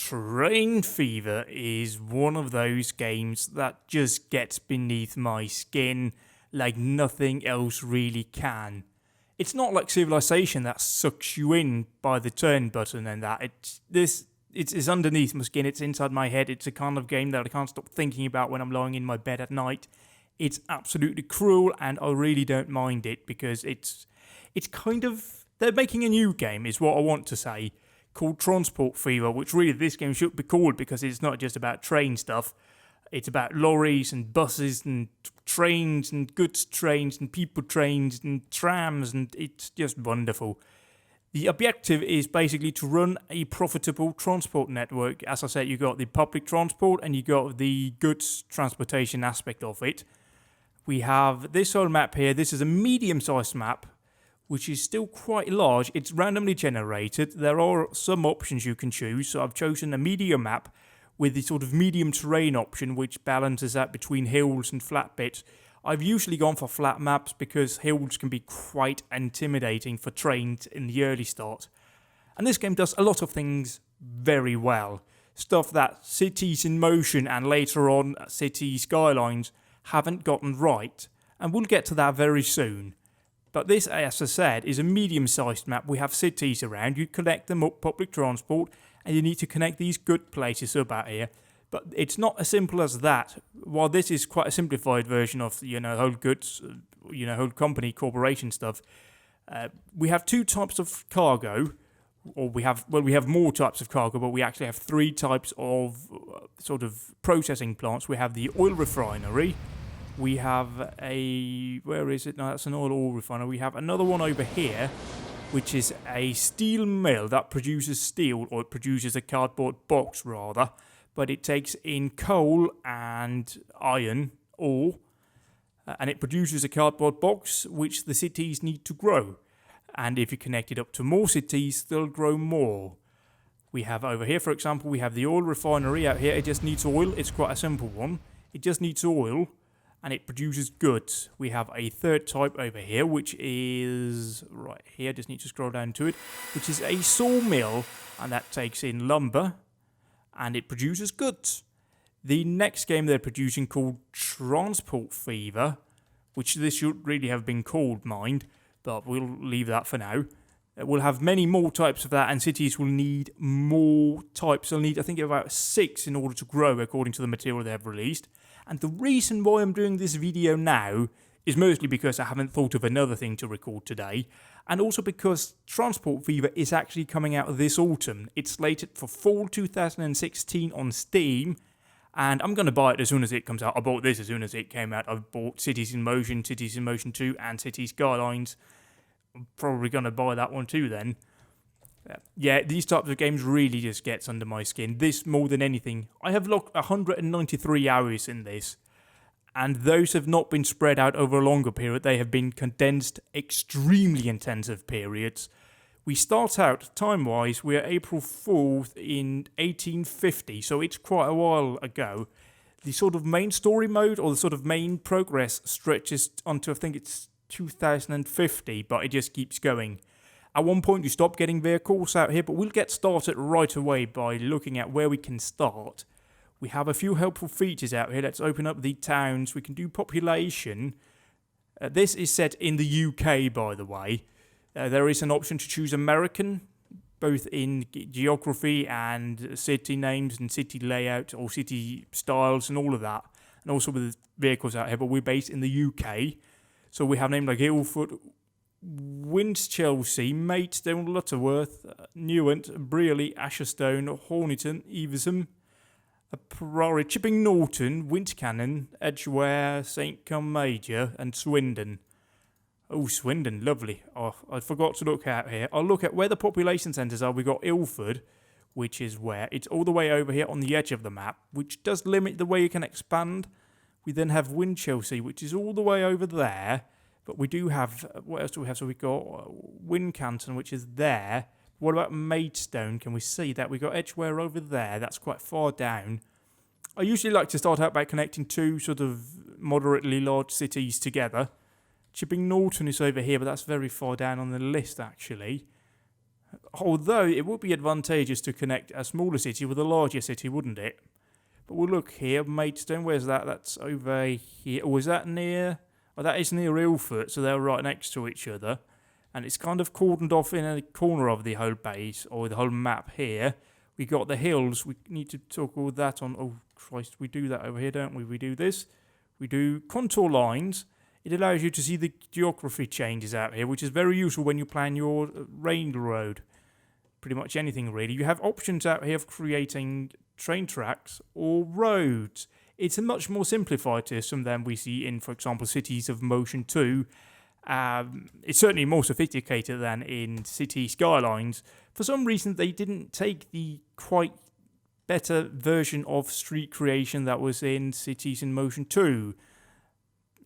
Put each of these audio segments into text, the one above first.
TrainFever is one of those games that just gets beneath my skin like nothing else really can. It's not like Civilization that sucks you in by the turn button and that. It's underneath my skin, it's inside my head, it's a kind of game that I can't stop thinking about when I'm lying in my bed at night. It's absolutely cruel and I really don't mind it because it's kind of... They're making a new game is what I want to say, called Transport Fever, which really this game should be called because it's not just about train stuff. It's about lorries and buses and trains and goods trains and people trains and trams, and it's just wonderful. The objective is basically to run a profitable transport network. As I said, you got the public transport and you got the goods transportation aspect of it. We have this whole map here. This is a medium-sized map, which is still quite large. It's randomly generated. There are some options you can choose. So I've chosen a medium map with the sort of medium terrain option, which balances out between hills and flat bits. I've usually gone for flat maps because hills can be quite intimidating for trains in the early start. And this game does a lot of things very well. Stuff that Cities in Motion and later on City Skylines haven't gotten right. And we'll get to that very soon. But this, as I said, is a medium-sized map. We have cities around. You connect them up public transport, and you need to connect these good places up out here. But it's not as simple as that. While this is quite a simplified version of, whole goods, whole company, corporation stuff, we have two types of cargo, or we have more types of cargo, but we actually have three types of sort of processing plants. We have the oil refinery. We have where is it? No, that's an oil refinery. We have another one over here, which is a steel mill that produces steel, or it produces a cardboard box rather, but it takes in coal and iron ore, and it produces a cardboard box which the cities need to grow. And if you connect it up to more cities, they'll grow more. We have over here, for example, we have the oil refinery out here. It just needs oil. It's quite a simple one. It just needs oil. And it produces goods. We have a third type over here, which is right here. Just need to scroll down to it, which is a sawmill, and that takes in lumber, and it produces goods. The next game they're producing, called Transport Fever, which this should really have been called, mind, but we'll leave that for now. We'll have many more types of that, and cities will need more types. They'll need, I think, about 6 in order to grow, according to the material they have released. And the reason why I'm doing this video now is mostly because I haven't thought of another thing to record today, and also because Transport Fever is actually coming out this autumn. It's slated for fall 2016 on Steam, and I'm going to buy it as soon as it comes out. I bought this as soon as it came out. I've bought Cities in Motion 2, and City Skylines. I'm probably going to buy that one too then. Yeah, these types of games really just gets under my skin. This more than anything. I have logged 193 hours in this, and those have not been spread out over a longer period. They have been condensed, extremely intensive periods. We start out, time-wise, we're April 4th in 1850, so it's quite a while ago. The sort of main story mode, or the sort of main progress, stretches onto, I think it's 2050, but it just keeps going. At one point you stop getting vehicles out here, but we'll get started right away by looking at where we can start. We have a few helpful features out here. Let's open up the towns. We can do population. This is set in the UK, by the way. There is an option to choose American, both in geography and city names and city layout, or city styles and all of that. And also with vehicles out here, but we're based in the UK. So we have names like Ilford, Winchelsea, Maidstone, Lutterworth, Newent, Brearley, Asherstone, Horniton, Evesham, Priory, Chipping Norton, Wincannon, Edgware, St Combe Major, and Swindon. Oh, Swindon, lovely. Oh, I forgot to look out here. I'll look at where the population centres are. We've got Ilford, which is where? It's all the way over here on the edge of the map, which does limit the way you can expand. We then have Winchelsea, which is all the way over there. But we do have, what else do we have? So we've got Wincanton, which is there. What about Maidstone? Can we see that? We've got Edgware over there. That's quite far down. I usually like to start out by connecting two sort of moderately large cities together. Chipping Norton is over here, but that's very far down on the list, actually. Although it would be advantageous to connect a smaller city with a larger city, wouldn't it? But we'll look here, Maidstone, where's that? That's over here. Or is that near? Oh, that is near Ilford, so they're right next to each other. And it's kind of cordoned off in a corner of the whole base, or the whole map here. We got the hills. We need to talk all that on. Oh, Christ, we do that over here, don't we? We do this. We do contour lines. It allows you to see the geography changes out here, which is very useful when you plan your railroad. Pretty much anything, really. You have options out here of creating train tracks or roads. It's a much more simplified system than we see in, for example, Cities of Motion 2. It's certainly more sophisticated than in City Skylines. For some reason, they didn't take the quite better version of street creation that was in Cities in Motion 2.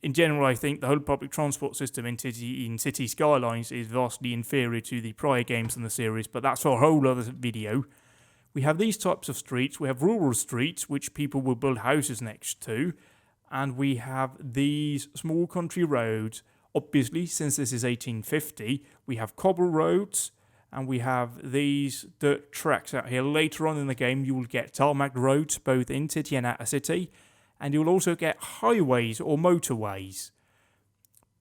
In general, I think the whole public transport system in City Skylines is vastly inferior to the prior games in the series, but that's for a whole other video. We have these types of streets. We have rural streets, which people will build houses next to, and we have these small country roads. Obviously, since this is 1850, we have cobble roads, and we have these dirt tracks out here. Later on in the game, you will get tarmac roads, both in city and out of city, and you'll also get highways or motorways.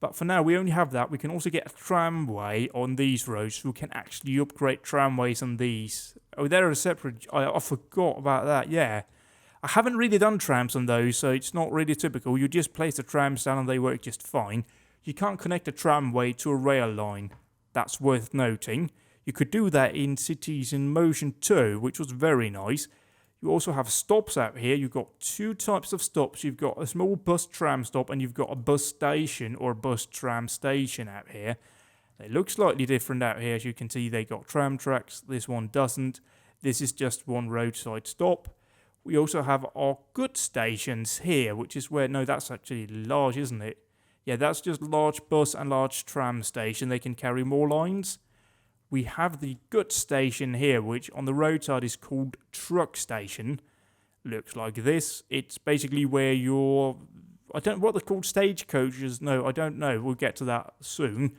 But for now, we only have that. We can also get a tramway on these roads, so we can actually upgrade tramways on these. Oh, they're a separate. I forgot about that, yeah. I haven't really done trams on those, so it's not really typical. You just place the trams down and they work just fine. You can't connect a tramway to a rail line. That's worth noting. You could do that in Cities in Motion 2, which was very nice. You also have stops out here. You've got two types of stops. You've got a small bus tram stop and you've got a bus station or a bus tram station out here. They look slightly different out here. As you can see, they got tram tracks. This one doesn't. This is just one roadside stop. We also have our goods stations here, which is where... No, that's actually large, isn't it? Yeah, that's just large bus and large tram station. They can carry more lines. We have the goods station here, which on the roadside is called truck station. Looks like this. It's basically where your... I don't know what they're called, stagecoaches. No, I don't know. We'll get to that soon.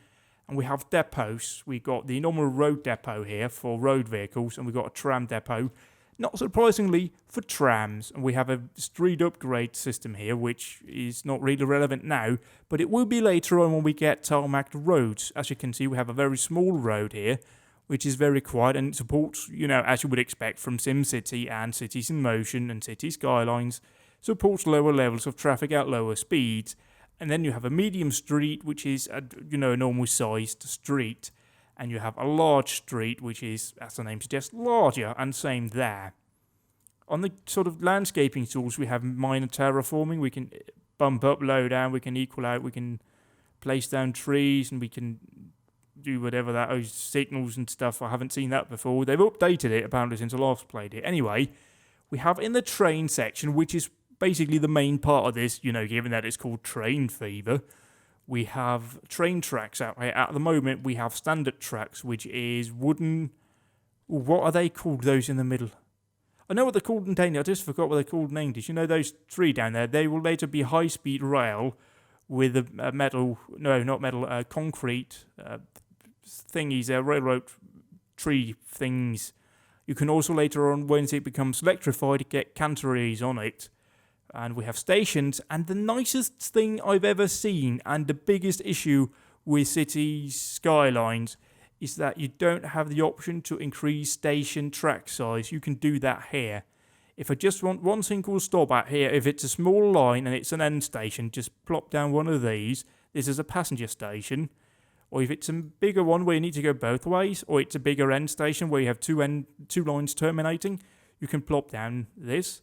And we have depots. We got the normal road depot here for road vehicles, and we got a tram depot. Not surprisingly, for trams. And we have a street upgrade system here, which is not really relevant now, but it will be later on when we get tarmac roads. As you can see, we have a very small road here, which is very quiet, and it supports, you know, as you would expect from SimCity and Cities in Motion and City Skylines, supports lower levels of traffic at lower speeds. And then you have a medium street, which is, a normal sized street. And you have a large street, which is, as the name suggests, larger, and same there. On the sort of landscaping tools, we have minor terraforming. We can bump up, low down, we can equal out, we can place down trees, and we can do whatever that is, signals and stuff. I haven't seen that before. They've updated it, apparently, since I last played it. Anyway, we have in the train section, which is basically the main part of this, given that it's called TrainFever. We have train tracks out here. At the moment, we have standard tracks, which is wooden... What are they called, those in the middle? I know what they're called in Danish. I just forgot what they're called in English. You know those three down there? They will later be high-speed rail with a metal... No, not metal. Concrete thingies. They're railroad tree things. You can also later on, once it becomes electrified, get canteries on it. And we have stations, and the nicest thing I've ever seen, and the biggest issue with Cities Skylines, is that you don't have the option to increase station track size. You can do that here. If I just want one single stop out here, if it's a small line and it's an end station, just plop down one of these. This is a passenger station. Or if it's a bigger one where you need to go both ways, or it's a bigger end station where you have two lines terminating, you can plop down this.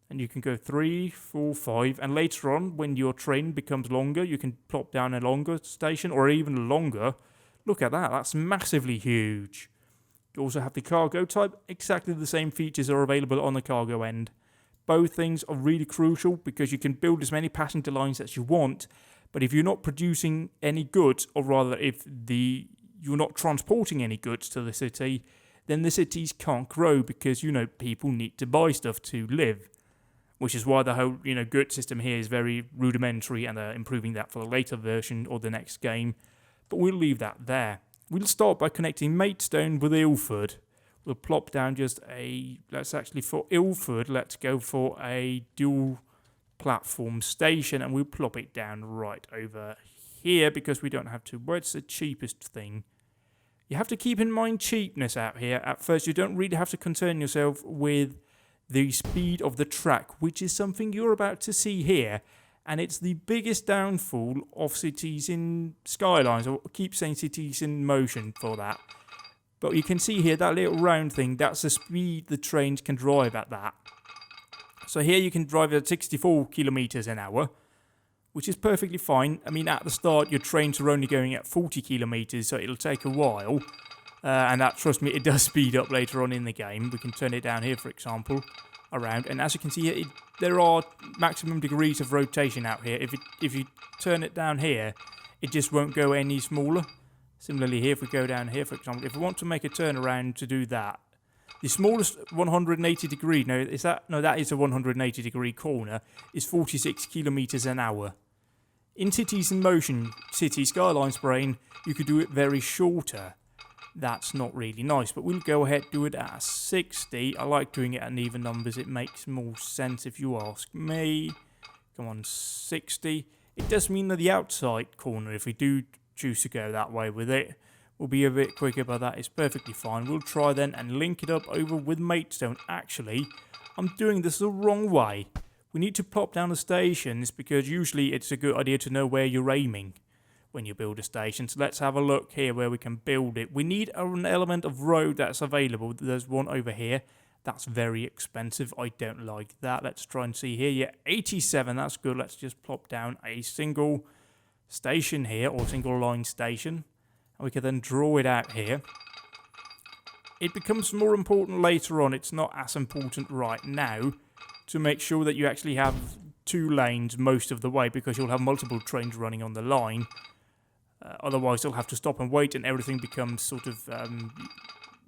And you can go 3, 4, 5, and later on, when your train becomes longer, you can plop down a longer station, or even longer. Look at that, that's massively huge. You also have the cargo type. Exactly the same features are available on the cargo end. Both things are really crucial, because you can build as many passenger lines as you want, but if you're not producing any goods, or rather if you're not transporting any goods to the city, then the cities can't grow, because, people need to buy stuff to live. Which is why the whole, good system here is very rudimentary, and improving that for the later version or the next game. But we'll leave that there. we'll start by connecting Maidstone with Ilford. We'll plop down just a, let's actually for Ilford, let's go for a dual platform station, and we'll plop it down right over here because we don't have to. Where's the cheapest thing? You have to keep in mind cheapness out here. At first, you don't really have to concern yourself with the speed of the track, which is something you're about to see here. And it's the biggest downfall of Cities in Skylines, or keep saying Cities in Motion for that. But you can see here, that little round thing, that's the speed the trains can drive at that. So here you can drive at 64 kilometers an hour, which is perfectly fine. I mean, at the start, your trains are only going at 40 kilometers, so it'll take a while. And that, trust me, it does speed up later on in the game. We can turn it down here, for example, around. And as you can see here, there are maximum degrees of rotation out here. If you turn it down here, it just won't go any smaller. Similarly here, if we go down here, for example, if we want to make a turn around to do that, the smallest 180 degree, that is a 180 degree corner, is 46 kilometers an hour. In Cities in Motion, City Skylines Brain, you could do it very shorter. That's not really nice, but we'll go ahead and do it at 60. I like doing it at even numbers. It makes more sense if you ask me. Come on, 60. It does mean that the outside corner, if we do choose to go that way with it, will be a bit quicker, but that is perfectly fine. We'll try then and link it up over with Maidstone. Actually, I'm doing this the wrong way. We need to plop down the stations because usually it's a good idea to know where you're aiming when you build a station. So let's have a look here where we can build it. We need an element of road that's available. There's one over here. That's very expensive. I don't like that. Let's try and see here. Yeah, 87. That's good. Let's just plop down a single station here, or single line station. And we can then draw it out here. It becomes more important later on. It's not as important right now to make sure that you actually have 2 lanes most of the way, because you'll have multiple trains running on the line. Otherwise, you'll have to stop and wait, and everything becomes sort of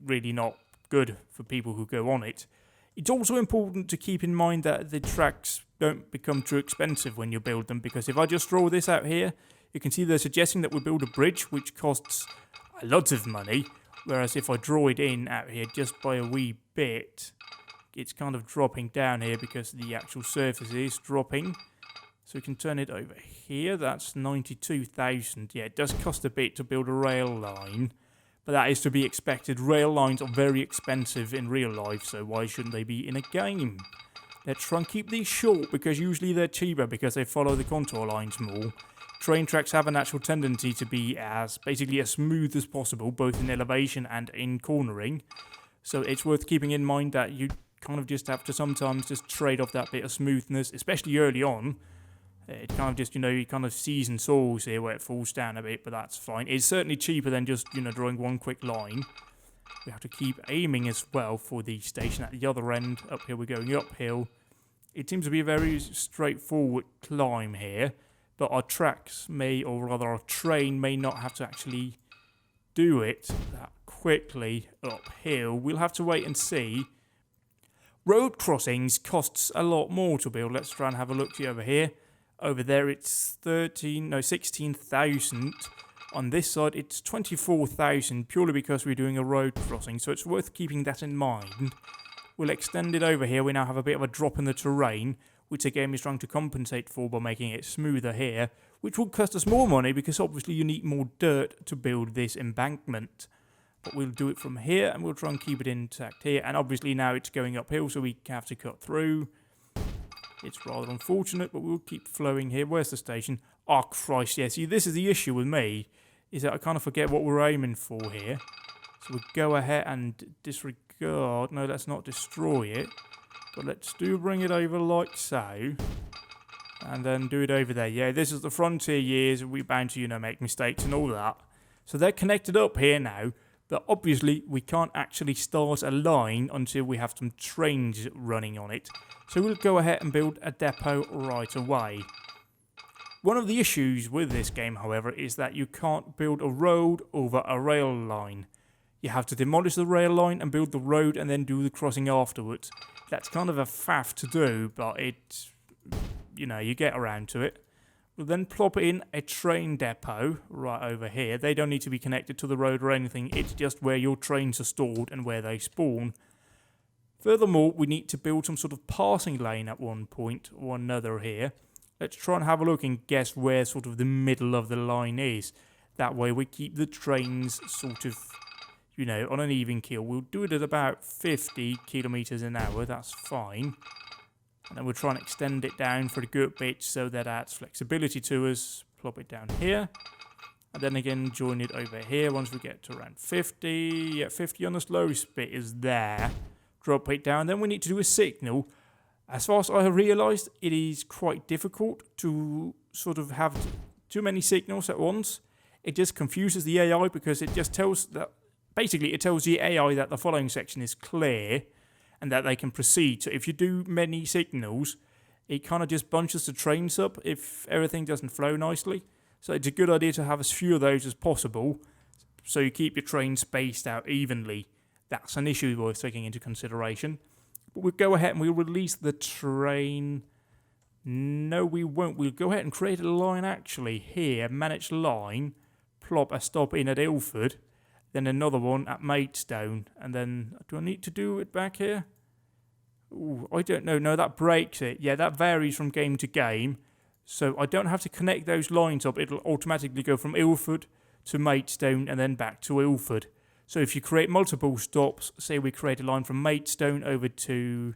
really not good for people who go on it. It's also important to keep in mind that the tracks don't become too expensive when you build them, because if I just draw this out here, you can see they're suggesting that we build a bridge, which costs a lot of money, whereas if I draw it in out here just by a wee bit, it's kind of dropping down here because the actual surface is dropping. So we can turn it over here. That's 92,000. Yeah, it does cost a bit to build a rail line, but that is to be expected. Rail lines are very expensive in real life, so why shouldn't they be in a game? Let's try and keep these short, because usually they're cheaper because they follow the contour lines more. Train tracks have a natural tendency to be basically as smooth as possible, both in elevation and in cornering. So it's worth keeping in mind that you kind of just have to sometimes just trade off that bit of smoothness, especially early on. It kind of just, you kind of season soils here where it falls down a bit, but that's fine. It's certainly cheaper than just, drawing one quick line. We have to keep aiming as well for the station at the other end. Up here, we're going uphill. It seems to be a very straightforward climb here, but our tracks may, or rather our train may not have to actually do it that quickly uphill. We'll have to wait and see. Road crossings costs a lot more to build. Let's try and have a look over here. Over there it's 16,000. On this side it's 24,000, purely because we're doing a road crossing, so it's worth keeping that in mind. We'll extend it over here. We now have a bit of a drop in the terrain, which the game is trying to compensate for by making it smoother here, which will cost us more money because obviously you need more dirt to build this embankment. But we'll do it from here, and we'll try and keep it intact here. And obviously now it's going uphill, so we have to cut through. It's rather unfortunate, but we'll keep flowing here. Where's the station? Oh, Christ, yeah. See, this is the issue with me, is that I kind of forget what we're aiming for here. So we'll go ahead and disregard. No, let's not destroy it. But let's bring it over like so. And then do it over there. Yeah, this is the frontier years. We're bound to, make mistakes and all that. So they're connected up here now. But obviously, we can't actually start a line until we have some trains running on it. So we'll go ahead and build a depot right away. One of the issues with this game, however, is that you can't build a road over a rail line. You have to demolish the rail line and build the road and then do the crossing afterwards. That's kind of a faff to do, but it's, you get around to it. We'll then plop in a train depot right over here. They don't need to be connected to the road or anything. It's just where your trains are stored and where they spawn. Furthermore, we need to build some sort of passing lane at one point or another here. Let's try and have a look and guess where sort of the middle of the line is. That way we keep the trains sort of, you know, on an even keel. We'll do it at about 50 kilometers an hour. That's fine. And then we'll try and extend it down for a good bit so that adds flexibility to us. Plop it down here. And then again, join it over here once we get to around 50. Yeah, 50 on the slowest bit is there. Drop it down. Then we need to do a signal. As far as I have realised, it is quite difficult to sort of have too many signals at once. It just confuses the AI because it just tells that, basically it tells the AI that the following section is clear and that they can proceed. So if you do many signals, it kind of just bunches the trains up if everything doesn't flow nicely. So it's a good idea to have as few of those as possible so you keep your trains spaced out evenly. That's an issue worth taking into consideration. But we'll go ahead and we'll release the train. No, we won't. We'll go ahead and create a line actually here. Manage line. Plop a stop in at Ilford. Then another one at Maidstone. And then, do I need to do it back here? Ooh, I don't know. No, that breaks it. Yeah, that varies from game to game. So I don't have to connect those lines up. It'll automatically go from Ilford to Maidstone and then back to Ilford. So if you create multiple stops, say we create a line from Maidstone over to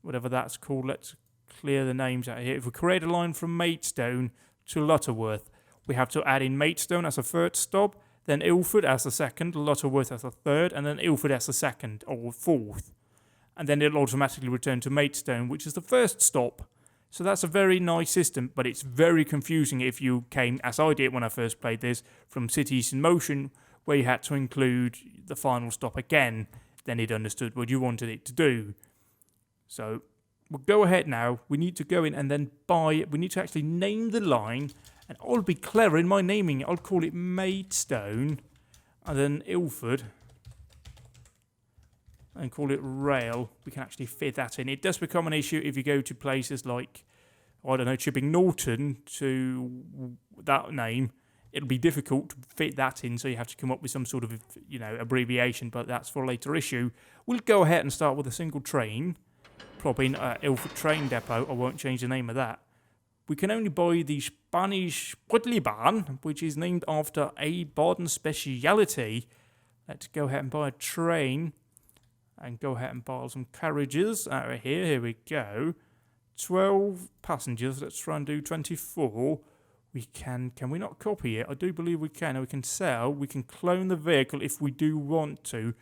whatever that's called. Let's clear the names out here. If we create a line from Maidstone to Lutterworth, we have to add in Maidstone as a third stop, then Ilford as the second, Lutterworth as a third, and then Ilford as the second or fourth. And then it'll automatically return to Maidstone, which is the first stop. So that's a very nice system, but it's very confusing if you came, as I did when I first played this, from Cities in Motion, where you had to include the final stop again. Then it understood what you wanted it to do. So we'll go ahead now. We need to go in and then we need to actually name the line. And I'll be clever in my naming it. I'll call it Maidstone and then Ilford. And call it Rail. We can actually fit that in. It does become an issue if you go to places like, I don't know, Chipping Norton to that name. It'll be difficult to fit that in, so you have to come up with some sort of, you know, abbreviation, but that's for a later issue. We'll go ahead and start with a single train. Plop in Ilford Train Depot. I won't change the name of that. We can only buy the Spanish Puetlibahn, which is named after a Baden speciality. Let's go ahead and buy a train. And go ahead and buy some carriages out of here. Here we go. 12 passengers. Let's try and do 24. We can we not copy it? I do believe we can. We can sell. We can clone the vehicle if we do want to.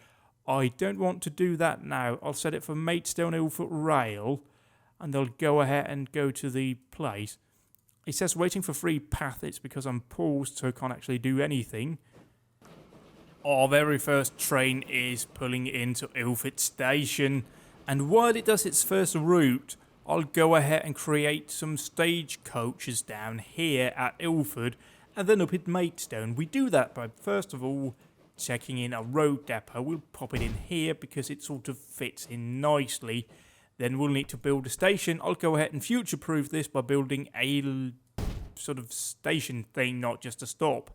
I don't want to do that now. I'll set it for Maidstone Ilford Rail. And they'll go ahead and go to the place. It says waiting for free path. It's because I'm paused, so I can't actually do anything. Our very first train is pulling into Ilford Station, and while it does its first route, I'll go ahead and create some stage coaches down here at Ilford and then up at Maidstone. We do that by first of all checking in a road depot. We'll pop it in here because it sort of fits in nicely. Then we'll need to build a station. I'll go ahead and future-proof this by building a sort of station thing, not just a stop.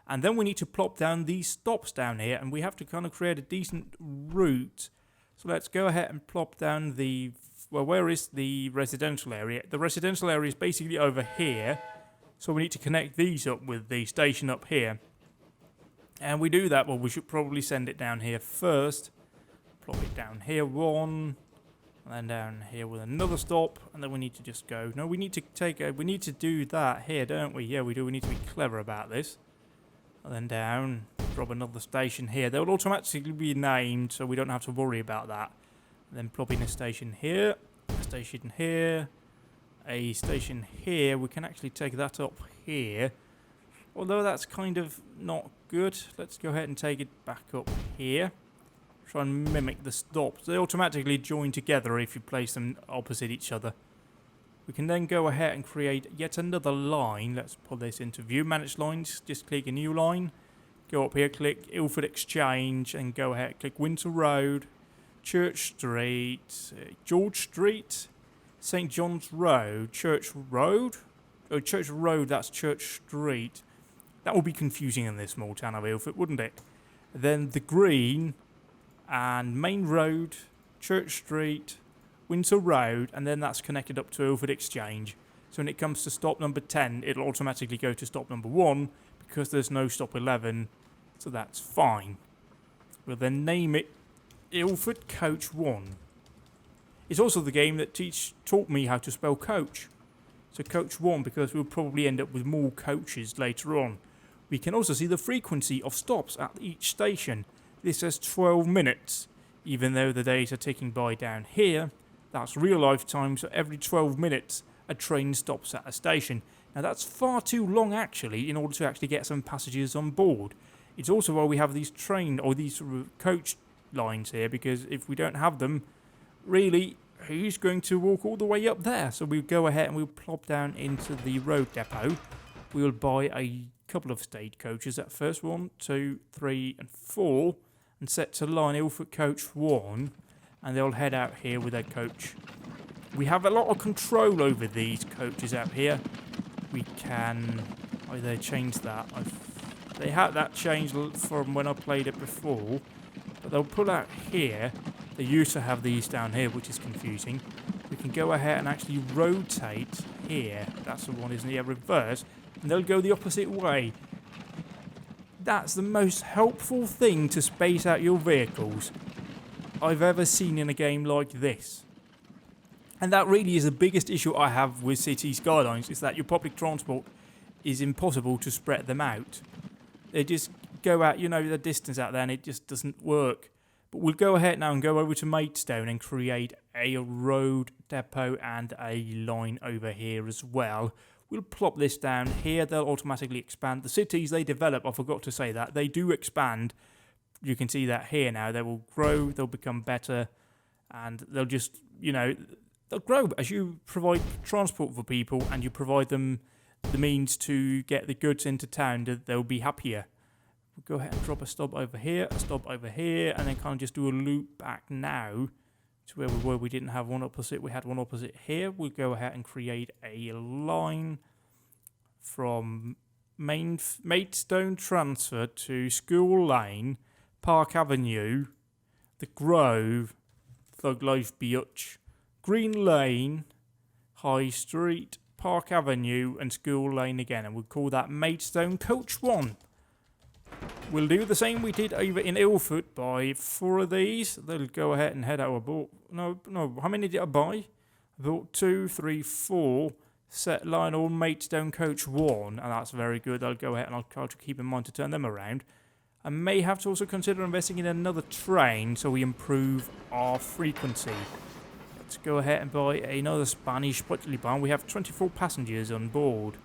And then we need to plop down these stops down here, and we have to kind of create a decent route. So let's go ahead and plop down the, well, where is the residential area? The residential area is basically over here. So we need to connect these up with the station up here. And we do that, well, we should probably send it down here first. Plop it down here, one. And then down here with another stop. And then we need to just go, no, we need to do that here, don't we? Yeah, we do. We need to be clever about this. And then down, drop another station here. They'll automatically be named, so we don't have to worry about that. And then plop in a station here, a station here, a station here. We can actually take that up here. Although that's kind of not good. Let's go ahead and take it back up here. Try and mimic the stops. They automatically join together if you place them opposite each other. We can then go ahead and create yet another line. Let's pull this into view. Manage lines. Just click a new line. Go up here, click Ilford Exchange, and go ahead, click Winter Road, Church Street, George Street, St. John's Road, Church Road. Oh, Church Road, that's Church Street. That would be confusing in this small town of Ilford, wouldn't it? Then the Green and Main Road, Church Street, Windsor Road, and then that's connected up to Ilford Exchange. So when it comes to stop number 10, it'll automatically go to stop number 1 because there's no stop 11, so that's fine. We'll then name it Ilford Coach 1. It's also the game that taught me how to spell coach. So Coach 1, because we'll probably end up with more coaches later on. We can also see the frequency of stops at each station. This says 12 minutes, even though the days are ticking by down here. That's real life time, so every 12 minutes a train stops at a station. Now that's far too long actually in order to actually get some passengers on board. It's also why we have these train or these sort of coach lines here, because if we don't have them, really, who's going to walk all the way up there? So we'll go ahead and we'll plop down into the road depot. We'll buy a couple of stage coaches at first, 1, 2, 3 and 4, and set to line Ilford Coach 1, and they'll head out here with their coach. We have a lot of control over these coaches out here. We can either change that. They had that changed from when I played it before, but they'll pull out here. They used to have these down here, which is confusing. We can go ahead and actually rotate here. That's the one, isn't it? Yeah, reverse. And they'll go the opposite way. That's the most helpful thing to space out your vehicles I've ever seen in a game like this. And that really is the biggest issue I have with City Skylines, is that your public transport is impossible to spread them out. They just go out, the distance out there, and it just doesn't work. But we'll go ahead now and go over to Maidstone and create a road depot and a line over here as well. We'll plop this down here. They'll automatically expand. The cities they develop, I forgot to say that, they do expand. You can see that here now. They will grow, they'll become better, and they'll just, they'll grow as you provide transport for people and you provide them the means to get the goods into town. They'll be happier. We'll go ahead and drop a stop over here, and then kind of just do a loop back now to where we were. We didn't have one opposite. We had one opposite here. We'll go ahead and create a line from Maidstone Transfer to School Lane, Park Avenue, The Grove, Thug Life Beach, Green Lane, High Street, Park Avenue, and School Lane again. And we'll call that Maidstone Coach 1. We'll do the same we did over in Ilford. Buy 4 of these. They'll go ahead and head out. I bought, no, how many did I buy? I bought 2, 3, 4. Set line on Maidstone Coach 1, and that's very good. I'll go ahead and I'll try to keep in mind to turn them around. I may have to also consider investing in another train so we improve our frequency. Let's go ahead and buy another Spanish Spotly Barn. We have 24 passengers on board.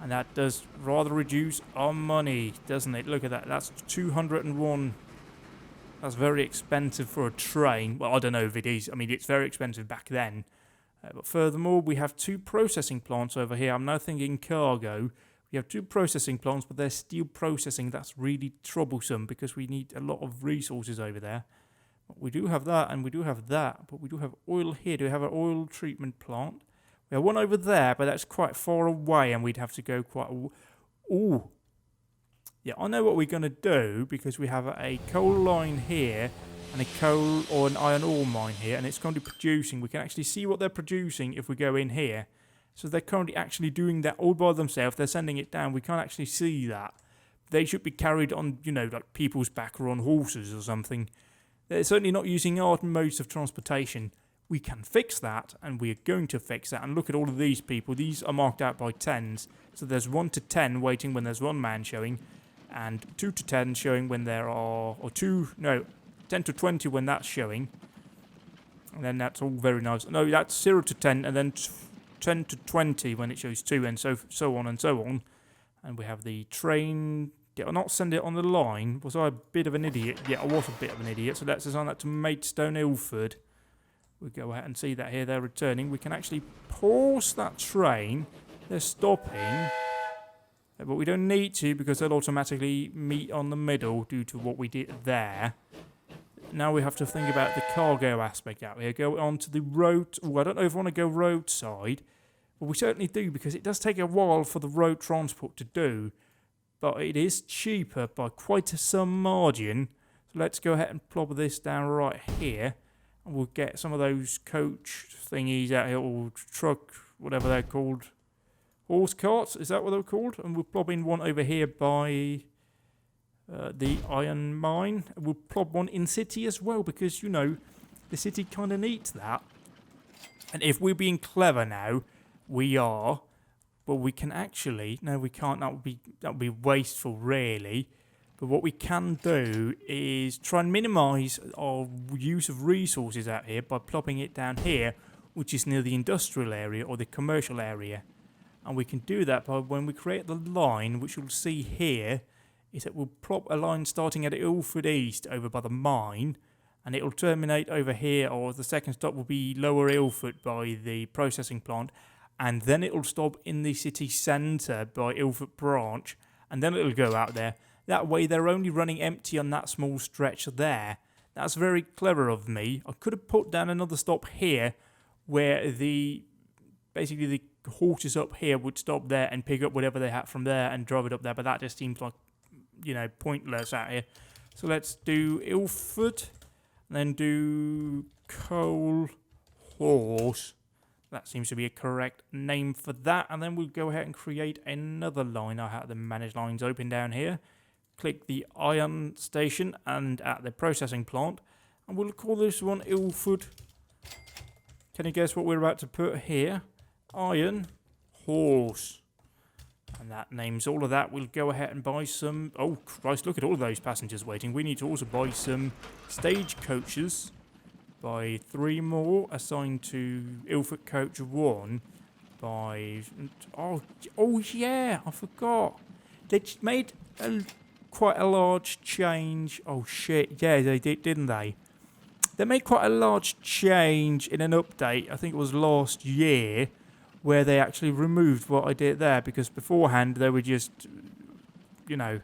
And that does rather reduce our money, doesn't it? Look at that. That's 201. That's very expensive for a train. Well, I don't know if it is. I mean, it's very expensive back then. But furthermore, we have 2 processing plants over here. I'm now thinking cargo. We have 2 processing plants, but they're steel processing. That's really troublesome because we need a lot of resources over there. But we do have that, and we do have that. But we do have oil here. Do we have an oil treatment plant? We have one over there, but that's quite far away, and we'd have to go quite... Ooh. Yeah, I know what we're going to do, because we have a coal line here, and a coal or an iron ore mine here, and it's currently producing. We can actually see what they're producing if we go in here. So they're currently actually doing that all by themselves. They're sending it down. We can't actually see that. They should be carried on, like people's back or on horses or something. They're certainly not using our modes of transportation. We can fix that, and we are going to fix that. And look at all of these people. These are marked out by 10s. So there's 1 to 10 waiting when there's 1 man showing, and 2 to 10 showing when there are, 10 to 20 when that's showing. And then that's all very nice. No, that's 0 to 10, and then 10 to 20 when it shows 2, and so on and so on. And we have the train. Did I not send it on the line? Was I a bit of an idiot? Yeah, I was a bit of an idiot. So let's assign that to Maidstone Ilford. We'll go ahead and see that here they're returning. We can actually pause that train. They're stopping. But we don't need to, because they'll automatically meet on the middle due to what we did there. Now we have to think about the cargo aspect out here. Go on to the road. Oh, I don't know if I want to go roadside. Well, we certainly do, because it does take a while for the road transport to do, but it is cheaper by quite some margin. So let's go ahead and plop this down right here, and we'll get some of those coach thingies out here, or truck, whatever they're called. Horse carts, is that what they're called? And we'll plop in one over here by the iron mine. We'll plop one in city as well, because, you know, the city kind of needs that. And if we're being clever now, we are. But we can actually... No, we can't. That would be wasteful, really. But what we can do is try and minimise our use of resources out here by plopping it down here, which is near the industrial area or the commercial area. And we can do that by when we create the line, which you'll see here, is that we'll plop a line starting at Ilford East over by the mine, and it'll terminate over here, or the second stop will be Lower Ilford by the processing plant, and then it'll stop in the city centre by Ilford Branch, and then it'll go out there. That way they're only running empty on that small stretch there. That's very clever of me. I could have put down another stop here, where basically the horses up here would stop there and pick up whatever they had from there and drive it up there, but that just seems like, you know, pointless out here. So let's do Ilford, and then do Coal Horse. That seems to be a correct name for that. And then we'll go ahead and create another line. I have the manage lines open down here. Click the iron station and at the processing plant, and we'll call this one Ilford. Can you guess what we're about to put here? Iron Horse. And that names all of that. We'll go ahead and buy some... Oh, Christ, look at all of those passengers waiting. We need to also buy some stagecoaches. Buy 3 more assigned to Ilford Coach 1. By... Oh yeah, I forgot. They made quite a large change. Oh, shit. Yeah, they did, didn't they? They made quite a large change in an update. I think it was last year, where they actually removed what I did there, because beforehand they were just, you know,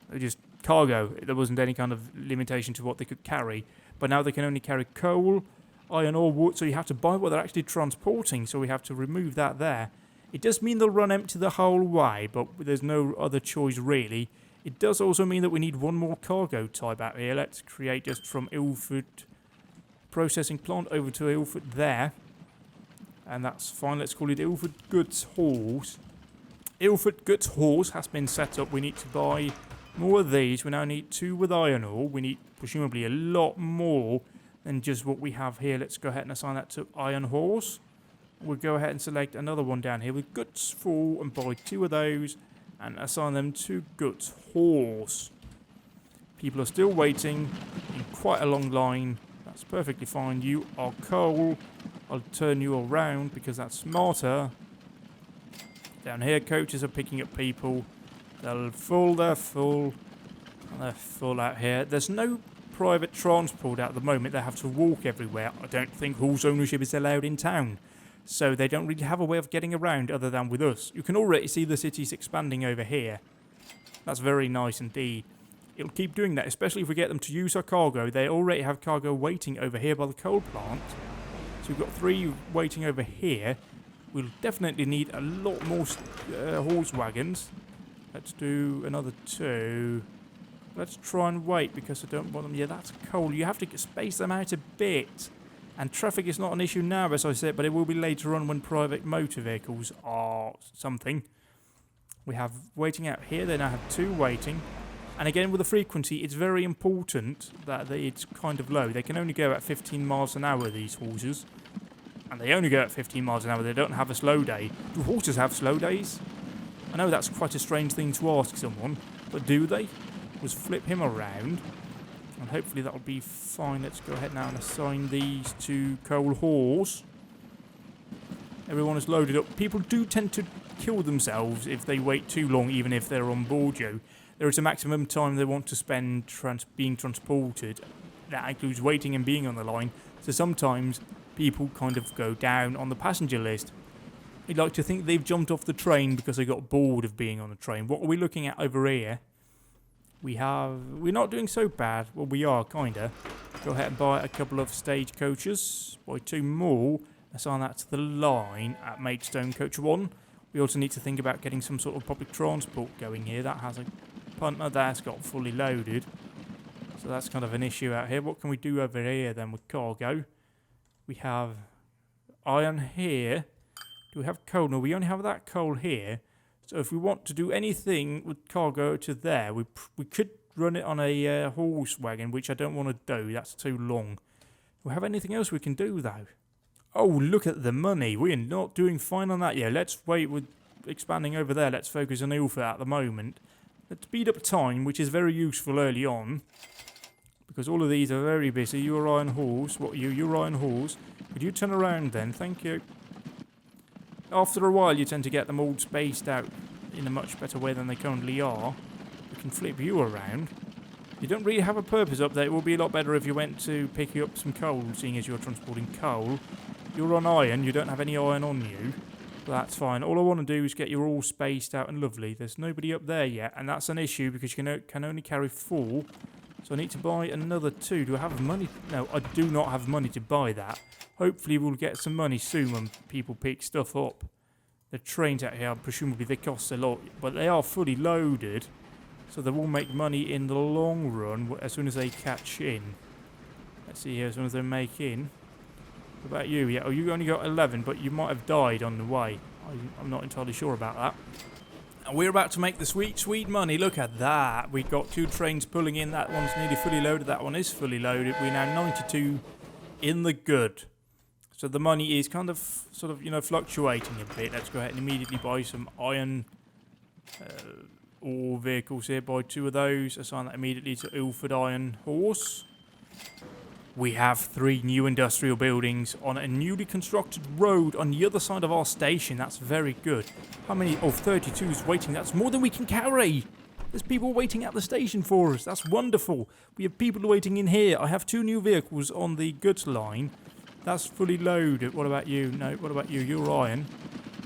they were just cargo. There wasn't any kind of limitation to what they could carry, but now they can only carry coal, iron ore, wood, so you have to buy what they're actually transporting, so we have to remove that there. It does mean they'll run empty the whole way, but there's no other choice really. It does also mean that we need one more cargo type out here. Let's create just from Ilford processing plant over to Ilford there. And that's fine. Let's call it Ilford Goods Horse. Ilford Goods Horse has been set up. We need to buy more of these. We now need 2 with iron ore. We need presumably a lot more than just what we have here. Let's go ahead and assign that to Iron Horse. We'll go ahead and select another one down here with Goods 4 and buy 2 of those and assign them to Goods Horse. People are still waiting in quite a long line. That's perfectly fine. You are coal. I'll turn you around because that's smarter. Down here, coaches are picking up people. They're full, and they're full out here. There's no private transport at the moment. They have to walk everywhere. I don't think horse ownership is allowed in town, so they don't really have a way of getting around other than with us. You can already see the city's expanding over here. That's very nice indeed. It'll keep doing that, especially if we get them to use our cargo. They already have cargo waiting over here by the coal plant. So we've got 3 waiting over here. We'll definitely need a lot more horse wagons. Let's do another 2. Let's try and wait because I don't want them. Yeah, that's coal. You have to space them out a bit. And traffic is not an issue now, as I said, but it will be later on when private motor vehicles are something. We have waiting out here. They now have 2 waiting. And again, with the frequency, it's very important that it's kind of low. They can only go at 15 miles an hour, these horses. And they only go at 15 miles an hour. They don't have a slow day. Do horses have slow days? I know that's quite a strange thing to ask someone, but do they? Let's flip him around. And hopefully that'll be fine. Let's go ahead now and assign these to Coal Horse. Everyone is loaded up. People do tend to kill themselves if they wait too long, even if they're on board you. There is a maximum time they want to spend being transported. That includes waiting and being on the line. So sometimes people kind of go down on the passenger list. You'd like to think they've jumped off the train because they got bored of being on the train. What are we looking at over here? We're not doing so bad. Well, we are, kinda. Go ahead and buy a couple of stagecoaches. Buy 2 more. Assign that to the line at Maidstone Coach 1. We also need to think about getting some sort of public transport going here. That has a punter that's got fully loaded. So that's kind of an issue out here. What can we do over here then with cargo? We have iron here. Do we have coal? No, we only have that coal here. So if we want to do anything with cargo to there, we could run it on a horse wagon, which I don't want to do. That's too long. Do we have anything else we can do though? Oh, look at the money. We're not doing fine on that yet. Let's wait with expanding over there. Let's focus on Ilford at the moment. Let's speed up time, which is very useful early on. Because all of these are very busy. You're Iron Horse. What are you? You're Iron Horse. Could you turn around then? Thank you. After a while, you tend to get them all spaced out in a much better way than they currently are. We can flip you around. You don't really have a purpose up there. It would be a lot better if you went to pick up some coal, seeing as you're transporting coal. You're on iron. You don't have any iron on you. But that's fine. All I want to do is get you all spaced out and lovely. There's nobody up there yet, and that's an issue because you can only carry 4. So I need to buy another 2. Do I have money? No, I do not have money to buy that. Hopefully we'll get some money soon when people pick stuff up. The trains out here, presumably they cost a lot, but they are fully loaded. So they will make money in the long run as soon as they catch in. Let's see here, as soon as they make in. What about you? Yeah, oh, you only got 11, but you might have died on the way. I'm not entirely sure about that. And we're about to make the sweet, sweet money. Look at that. We got 2 trains pulling in. That one's nearly fully loaded. That one is fully loaded. We're now 92 in the good. So the money is kind of, sort of, fluctuating a bit. Let's go ahead and immediately buy some iron ore vehicles here. Buy 2 of those. Assign that immediately to Ilford Iron Horse. We have 3 new industrial buildings on a newly constructed road on the other side of our station. That's very good. How many? Oh, 32 is waiting. That's more than we can carry. There's people waiting at the station for us. That's wonderful. We have people waiting in here. I have 2 new vehicles on the goods line. That's fully loaded. What about you? No, what about you? You're iron.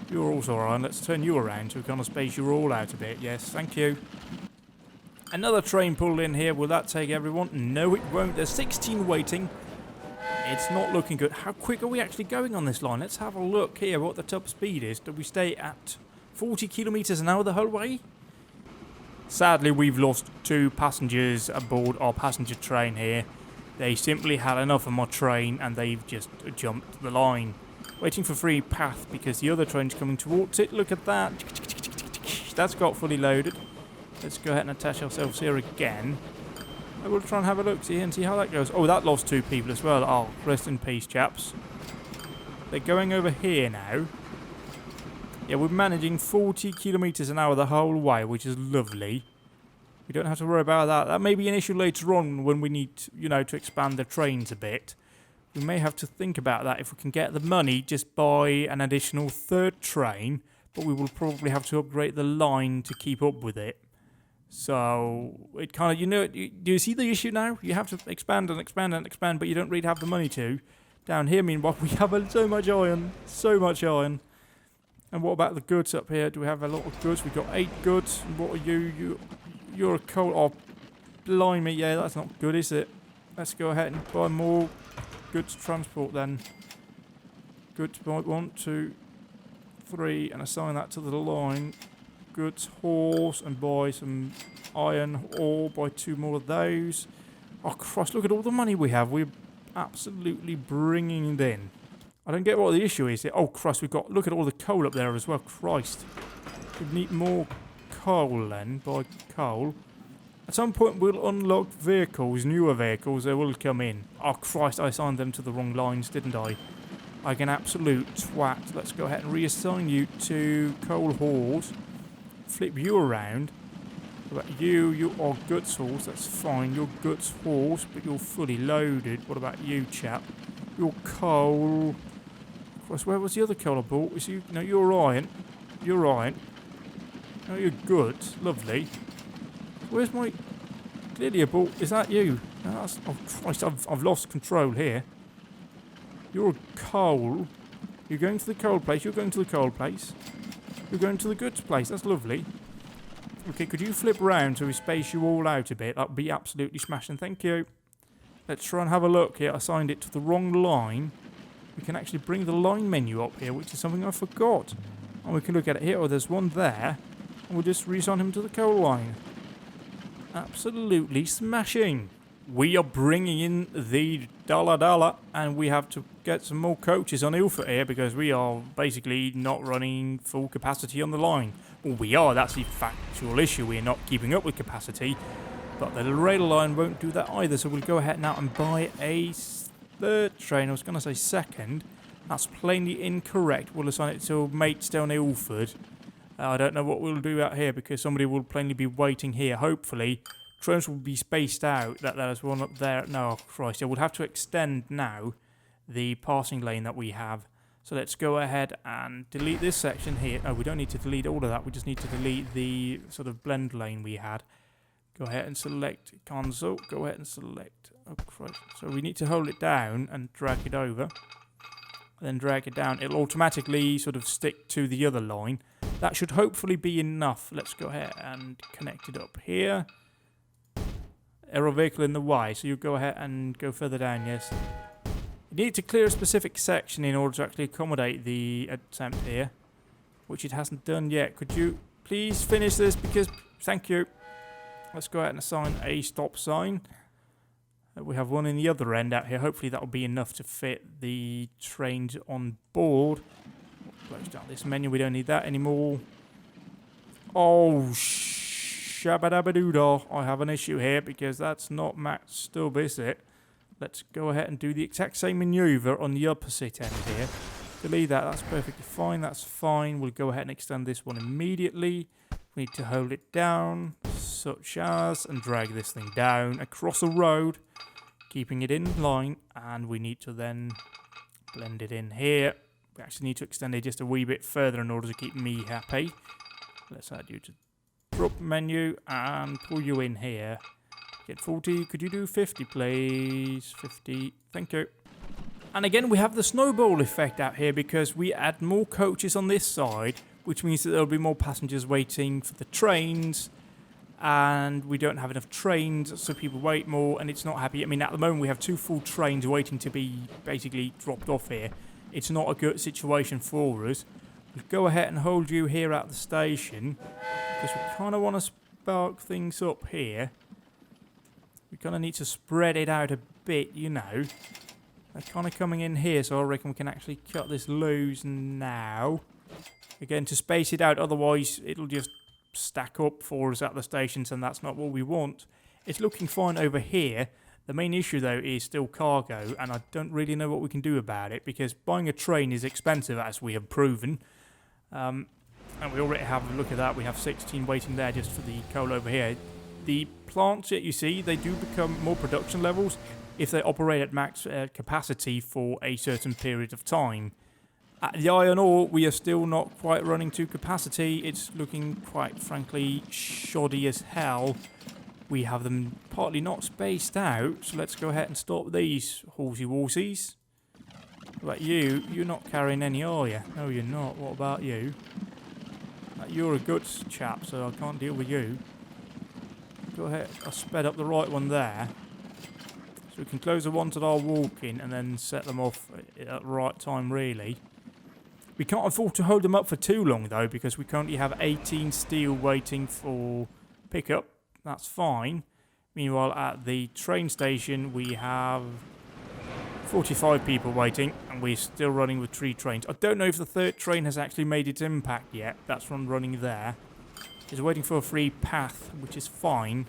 You're also iron. Let's turn you around so we kind of space you all out a bit. Yes, thank you. Another train pulled in here. Will that take everyone? No, it won't. There's 16 waiting. It's not looking good. How quick are we actually going on this line? Let's have a look here what the top speed is. Do we stay at 40 kilometers an hour the whole way? Sadly, we've lost 2 passengers aboard our passenger train here. They simply had enough of my train and they've just jumped the line. Waiting for free path because the other train's coming towards it. Look at that. That's got fully loaded. Let's go ahead and attach ourselves here again. I will try and have a look see and see how that goes. Oh, that lost 2 people as well. Oh, rest in peace, chaps. They're going over here now. Yeah, we're managing 40 kilometers an hour the whole way, which is lovely. We don't have to worry about that. That may be an issue later on when we need, to expand the trains a bit. We may have to think about that if we can get the money, just buy an additional 3rd train, but we will probably have to upgrade the line to keep up with it. So, it kind of, do you see the issue now? You have to expand and expand and expand, but you don't really have the money to. Down here, meanwhile, we have so much iron. So much iron. And what about the goods up here? Do we have a lot of goods? We've got 8 goods. And what are you? You're a coal. Oh, blimey. Yeah, that's not good, is it? Let's go ahead and buy more goods transport then. Goods by 1, 2, 3, and assign that to the line. Goods horse and buy some iron ore. Buy 2 more of those. Oh, Christ, look at all the money we have. We're absolutely bringing it in. I don't get what the issue is here. Oh, Christ, look at all the coal up there as well. Christ. We need more coal then. Buy coal. At some point, we'll unlock vehicles, newer vehicles. They will come in. Oh, Christ, I assigned them to the wrong lines, didn't I? Like an absolute twat. Let's go ahead and reassign you to coal horse. Flip you around. What about you? You are goods horse. That's fine. You're goods horse, but you're fully loaded. What about you, chap? You're coal. Christ, where was the other coal I bought? Was you? No, you're iron. You're iron. No, you're good. Lovely. Where's my... Clearly a ball. Is that you? No, that's... Oh, Christ, I've lost control here. You're a coal. You're going to the coal place. You're going to the coal place. You're going to the goods place. That's lovely. Okay, could you flip around so we space you all out a bit? That would be absolutely smashing. Thank you. Let's try and have a look here. I signed it to the wrong line. we can actually bring the line menu up here, which is something I forgot. And we can look at it here. Oh, there's one there. And we'll just reassign him to the coal line. Absolutely smashing. We are bringing in the dollar, and we have to get some more coaches on Ilford here because we are basically not running full capacity on the line. Well, we are. That's the factual issue. We're not keeping up with capacity. But the rail line won't do that either. So we'll go ahead now and buy a third train. I was going to say second. That's plainly incorrect. We'll assign it to Maidstone Ilford. I don't know what we'll do out here because somebody will plainly be waiting here. Hopefully, trains will be spaced out. There's one up there. No, Christ. I would have to extend now the passing lane that we have. So let's go ahead and delete this section here. Oh, we don't need to delete all of that. We just need to delete the sort of blend lane we had. Go ahead and select console. Go ahead and select. Oh, Christ. So we need to hold it down and drag it over. Then drag it down. It'll automatically sort of stick to the other line. That should hopefully be enough. Let's go ahead and connect it up here. Aero vehicle in the Y, so you go ahead and go further down, yes. You need to clear a specific section in order to actually accommodate the attempt here, which it hasn't done yet. Could you please finish this because, thank you. Let's go ahead and assign a stop sign. We have one in the other end out here. Hopefully that will be enough to fit the trains on board. Close down this menu, we don't need that anymore. Oh, shabadabadoodah. I have an issue here because that's not matched up, is it? Let's go ahead and do the exact same maneuver on the opposite end here. Delete that, that's perfectly fine, that's fine. We'll go ahead and extend this one immediately. We need to hold it down, such as, and drag this thing down across the road, keeping it in line, and we need to then blend it in here. We actually need to extend it just a wee bit further in order to keep me happy. Let's add you to drop menu and pull you in here. Get 40. Could you do 50, please? 50. Thank you. And again, we have the snowball effect out here because we add more coaches on this side, which means that there'll be more passengers waiting for the trains. And we don't have enough trains, so people wait more, and it's not happy. I mean, at the moment, we have 2 full trains waiting to be basically dropped off here. It's not a good situation for us. We'll go ahead and hold you here at the station because we kind of want to spark things up here. We kind of need to spread it out a bit, you know. They're kind of coming in here, so I reckon we can actually cut this loose now. Again, to space it out, otherwise it'll just stack up for us at the stations, and that's not what we want. It's looking fine over here. The main issue, though, is still cargo, and I don't really know what we can do about it, because buying a train is expensive, as we have proven. And we already have, look at that, we have 16 waiting there just for the coal over here. The plants that you see, they do become more production levels if they operate at max capacity for a certain period of time. At the iron ore, we are still not quite running to capacity. It's looking, quite frankly, shoddy as hell. We have them partly not spaced out, so let's go ahead and stop these horsey-warsies. What about you? You're not carrying any, are you? No, you're not. What about you? You're a good chap, so I can't deal with you. Go ahead. I sped up the right one there. So we can close the ones that are walking and then set them off at the right time, really. We can't afford to hold them up for too long, though, because we currently have 18 steel waiting for pickup. That's fine. Meanwhile, at the train station, we have 45 people waiting, and we're still running with 3 trains. I don't know if the 3rd train has actually made its impact yet. That's one running there. It's waiting for a free path, which is fine.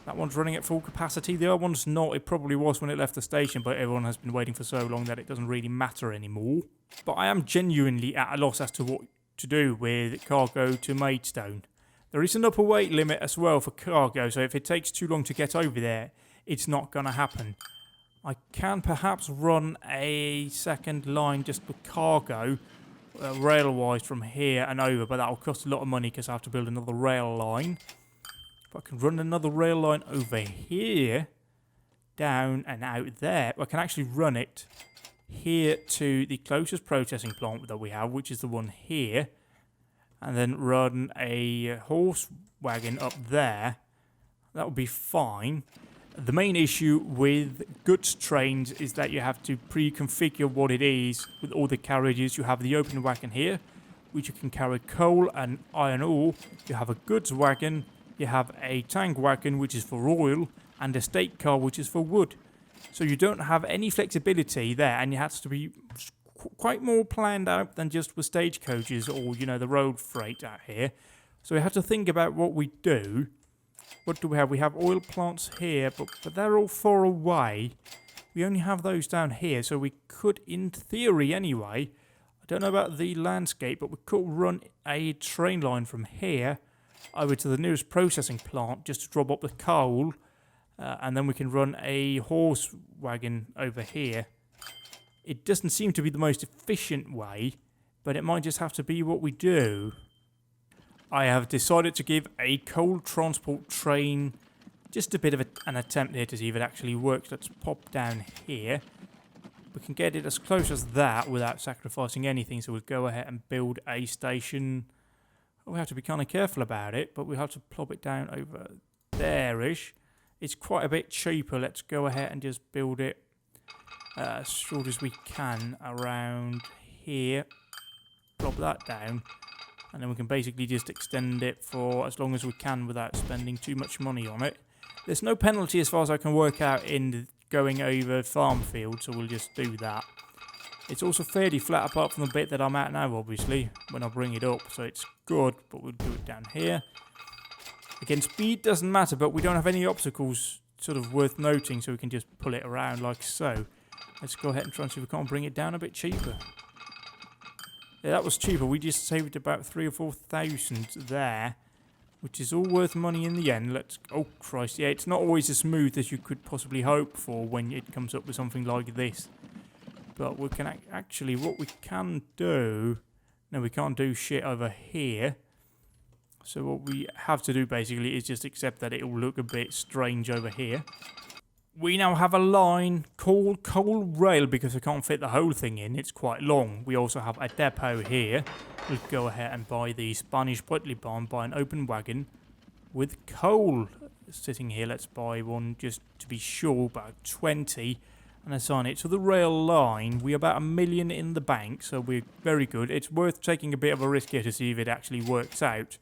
That one's running at full capacity. The other one's not. It probably was when it left the station, but everyone has been waiting for so long that it doesn't really matter anymore. But I am genuinely at a loss as to what to do with cargo to Maidstone. There is an upper weight limit as well for cargo, so if it takes too long to get over there, it's not going to happen. I can perhaps run a second line just for cargo, rail-wise from here and over, but that will cost a lot of money because I have to build another rail line. If I can run another rail line over here, down and out there, I can actually run it here to the closest processing plant that we have, which is the one here, and then run a horse wagon up there. That would be fine. The main issue with goods trains is that you have to pre-configure what it is with all the carriages. You have the open wagon here, which you can carry coal and iron ore. You have a goods wagon, you have a tank wagon, which is for oil, and a state car, which is for wood. So you don't have any flexibility there, and it has to be quite more planned out than just with stagecoaches or, you know, the road freight out here. So we have to think about what we do. What do we have? We have oil plants here, but they're all far away. We only have those down here, so we could, in theory anyway, I don't know about the landscape, but we could run a train line from here over to the nearest processing plant just to drop up the coal, and then we can run a horse wagon over here. It doesn't seem to be the most efficient way, but it might just have to be what we do. I have decided to give a coal transport train just a bit of an attempt here to see if it actually works. Let's pop down here. We can get it as close as that without sacrificing anything, so we'll go ahead and build a station. We have to be kind of careful about it, but we'll have to plop it down over there-ish. It's quite a bit cheaper. Let's go ahead and just build it as short as we can around here. Plop that down. And then we can basically just extend it for as long as we can without spending too much money on it. There's no penalty as far as I can work out in going over farm field, so we'll just do that. It's also fairly flat apart from the bit that I'm at now, obviously, when I bring it up, so it's good, but we'll do it down here. Again, speed doesn't matter, but we don't have any obstacles sort of worth noting, so we can just pull it around like so. Let's go ahead and try and see if we can't bring it down a bit cheaper. Yeah, that was cheaper. We just saved about 3,000 or 4,000 there, which is all worth money in the end. Let's... Oh, Christ. Yeah, it's not always as smooth as you could possibly hope for when it comes up with something like this. But we can actually... What we can do... No, we can't do shit over here. So what we have to do, basically, is just accept that it will look a bit strange over here. We now have a line called Coal Rail because I can't fit the whole thing in. It's quite long. We also have a depot here. We'll go ahead and buy the Spanish Whitley barn, buy an open wagon with coal sitting here. Let's buy one just to be sure, about 20, and assign it to the rail line. We're about 1 million in the bank, so we're very good. It's worth taking a bit of a risk here to see if it actually works out.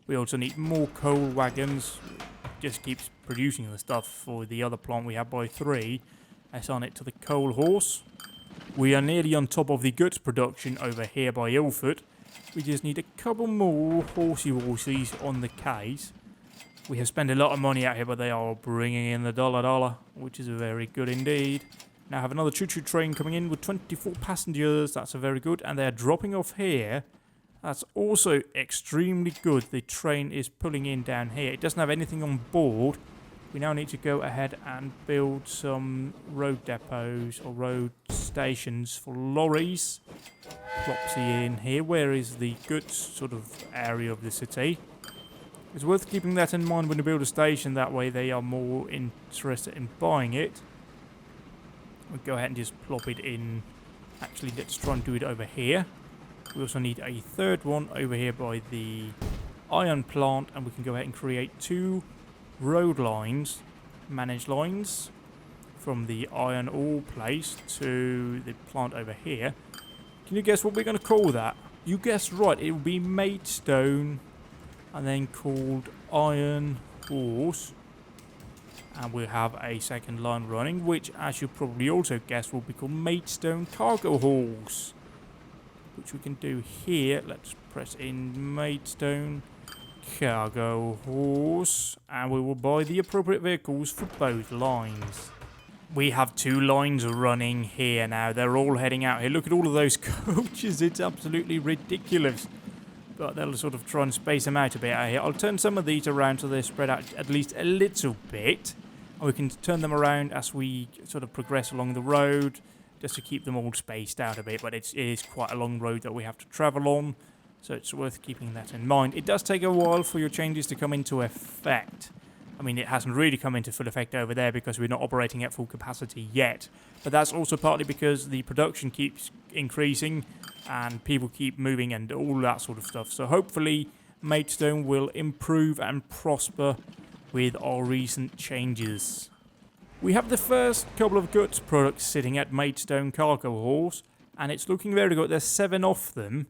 We also need more coal wagons. Just keeps producing the stuff for the other plant we have by 3. Assign it to the coal horse. We are nearly on top of the goods production over here by Ilford. We just need a couple more horsies on the case. We have spent a lot of money out here, but they are bringing in the dollar, which is very good indeed. Now I have another choo-choo train coming in with 24 passengers. That's a very good. And they are dropping off here. That's also extremely good. The train is pulling in down here. It doesn't have anything on board. We now need to go ahead and build some road depots or road stations for lorries. Plopsy in here. Where is the goods sort of area of the city? It's worth keeping that in mind when you build a station. That way they are more interested in buying it. We'll go ahead and just plop it in. Actually, let's try and do it over here. We also need a third one over here by the iron plant, and we can go ahead and create 2 road lines, managed lines, from the iron ore place to the plant over here. Can you guess what we're going to call that? You guessed right, it will be Maidstone, and then called Iron Horse. And we'll have a second line running, which, as you probably also guessed, will be called Maidstone Cargo Horse. Which we can do here. Let's press in Maidstone Cargo Horse, and we will buy the appropriate vehicles for both lines. We have 2 lines running here now. They're all heading out here. Look at all of those coaches. It's absolutely ridiculous. But they'll sort of try and space them out a bit out here. I'll turn some of these around so they're spread out at least a little bit. And we can turn them around as we sort of progress along the road, just to keep them all spaced out a bit, but it is quite a long road that we have to travel on, so it's worth keeping that in mind. It does take a while for your changes to come into effect. I mean, it hasn't really come into full effect over there because we're not operating at full capacity yet, but that's also partly because the production keeps increasing and people keep moving and all that sort of stuff. So hopefully Maidstone will improve and prosper with our recent changes. We have the first couple of goods products sitting at Maidstone cargo halls, and it's looking very good. There's 7 of them.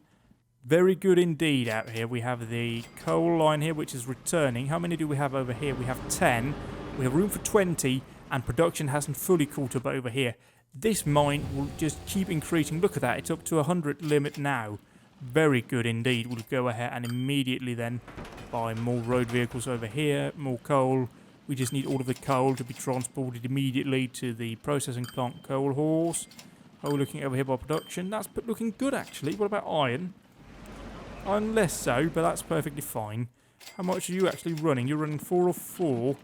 Very good indeed out here. We have the coal line here, which is returning. How many do we have over here? We have 10. We have room for 20, and production hasn't fully caught up over here. This mine will just keep increasing. Look at that. It's up to 100 limit now. Very good indeed. We'll go ahead and immediately then buy more road vehicles over here. More coal. We just need all of the coal to be transported immediately to the processing plant coal halls. Oh, looking over here by production. That's looking good, actually. What about iron? Iron less so, but that's perfectly fine. How much are you actually running? You're running 4 of 4.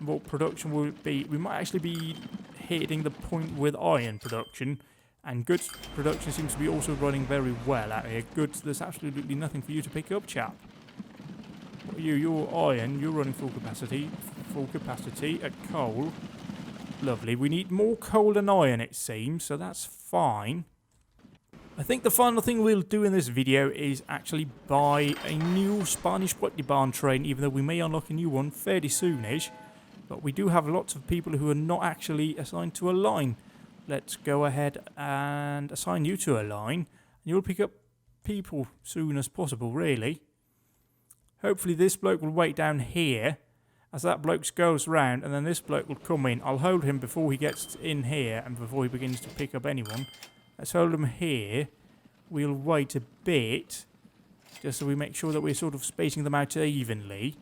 What production will it be? We might actually be hitting the point with iron production. And goods production seems to be also running very well out here. Goods, there's absolutely nothing for you to pick up, chap. You're iron. You're running full capacity. Full capacity at coal. Lovely. We need more coal than iron, it seems, so that's fine. I think the final thing we'll do in this video is actually buy a new Spanish barn train, even though we may unlock a new one fairly soonish. But we do have lots of people who are not actually assigned to a line. Let's go ahead and assign you to a line. And you'll pick up people soon as possible, really. Hopefully this bloke will wait down here as that bloke goes round, and then this bloke will come in. I'll hold him before he gets in here and before he begins to pick up anyone. Let's hold him here. We'll wait a bit, just so we make sure that we're sort of spacing them out evenly,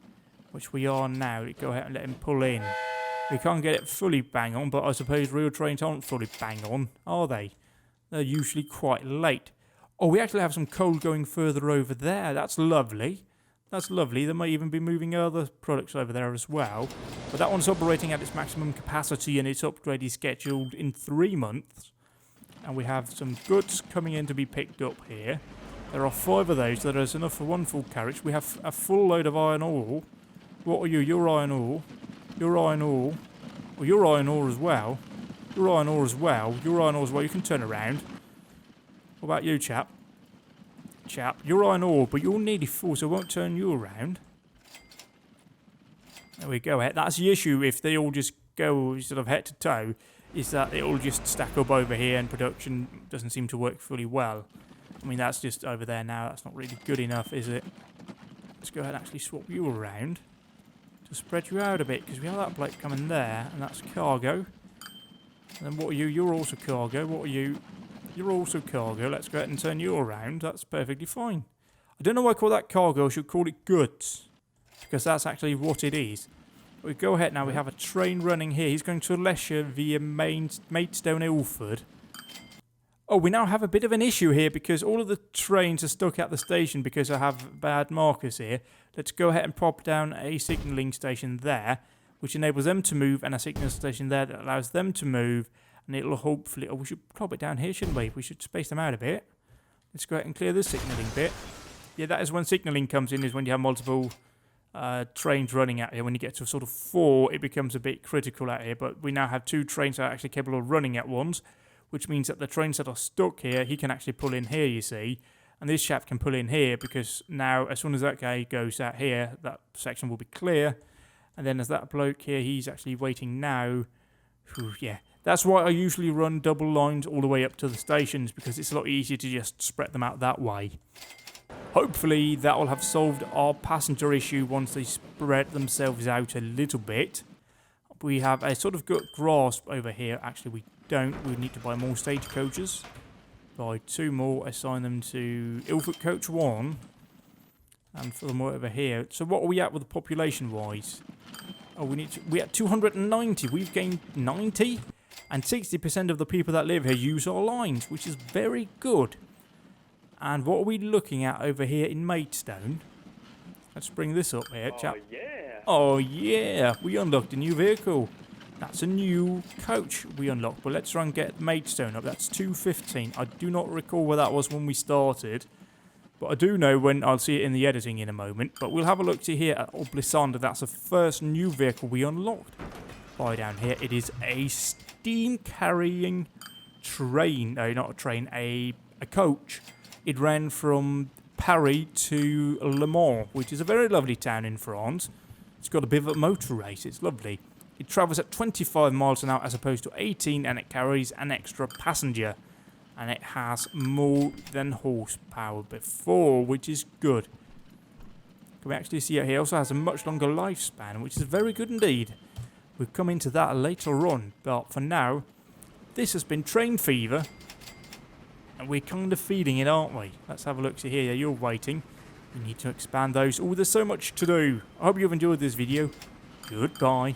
which we are now. Go ahead and let him pull in. We can't get it fully bang on, but I suppose real trains aren't fully bang on, are they? They're usually quite late. Oh, we actually have some coal going further over there. That's lovely. That's lovely. They might even be moving other products over there as well. But that one's operating at its maximum capacity, and its upgrade is scheduled in 3 months. And we have some goods coming in to be picked up here. There are 5 of those. There is enough for 1 full carriage. We have a full load of iron ore. What are you? You're iron ore. You're iron ore. Well, you're iron ore as well. You're iron ore as well. You're iron ore as well. You can turn around. What about you, chap? Chap, you're iron ore, but you're nearly full, so I won't turn you around. There we go. That's the issue if they all just go sort of head to toe, is that it all just stack up over here and production doesn't seem to work fully well. I mean, that's just over there now. That's not really good enough, is it? Let's go ahead and actually swap you around to spread you out a bit, because we have that bloke coming there, and that's cargo. And then what are you? You're also cargo. What are you? You're also cargo. Let's go ahead and turn you around. That's perfectly fine. I don't know why I call that cargo. I should call it goods, because that's actually what it is. But we go ahead now. We have a train running here. He's going to Lesher via Maidstone Ilford. Oh, we now have a bit of an issue here because all of the trains are stuck at the station because I have bad markers here. Let's go ahead and pop down a signalling station there, which enables them to move, and a signal station there that allows them to move. And it'll hopefully... Oh, we should pop it down here, shouldn't we? We should space them out a bit. Let's go ahead and clear this signalling bit. Yeah, that is when signalling comes in, is when you have multiple trains running out here. When you get to sort of 4, it becomes a bit critical out here. But we now have 2 trains that are actually capable of running at once, which means that the trains that are stuck here, he can actually pull in here, you see. And this chap can pull in here, because now, as soon as that guy goes out here, that section will be clear. And then as that bloke here, he's actually waiting now. Whew, yeah. That's why I usually run double lines all the way up to the stations, because it's a lot easier to just spread them out that way. Hopefully that will have solved our passenger issue once they spread themselves out a little bit. We have a sort of good grasp over here. Actually, we don't. We need to buy more stagecoaches. Buy 2 more, assign them to Ilford Coach 1. And for them over here. So what are we at with the population-wise? Oh, we're at 290. We've gained 90. And 60% of the people that live here use our lines, which is very good. And what are we looking at over here in Maidstone? Let's bring this up here, chap. Oh, yeah. Oh, yeah. We unlocked a new vehicle. That's a new coach we unlocked. But let's try and get Maidstone up. That's 215. I do not recall where that was when we started. But I do know when I'll see it in the editing in a moment. But we'll have a look to here at Oblisanda. That's the first new vehicle we unlocked. By down here, it is a steam carrying train. No, not a train, a coach. It ran from Paris to Le Mans, which is a very lovely town in France. It's got a bit of a motor race. It's lovely. It travels at 25 miles an hour as opposed to 18, and it carries an extra passenger. And it has more than horsepower before, which is good. Can we actually see it here? It also has a much longer lifespan, which is very good indeed. We'll come into that later on, but for now, this has been TrainFever, and we're kind of feeding it, aren't we? Let's have a look. See here, you're waiting. We need to expand those. Oh, there's so much to do. I hope you've enjoyed this video. Goodbye.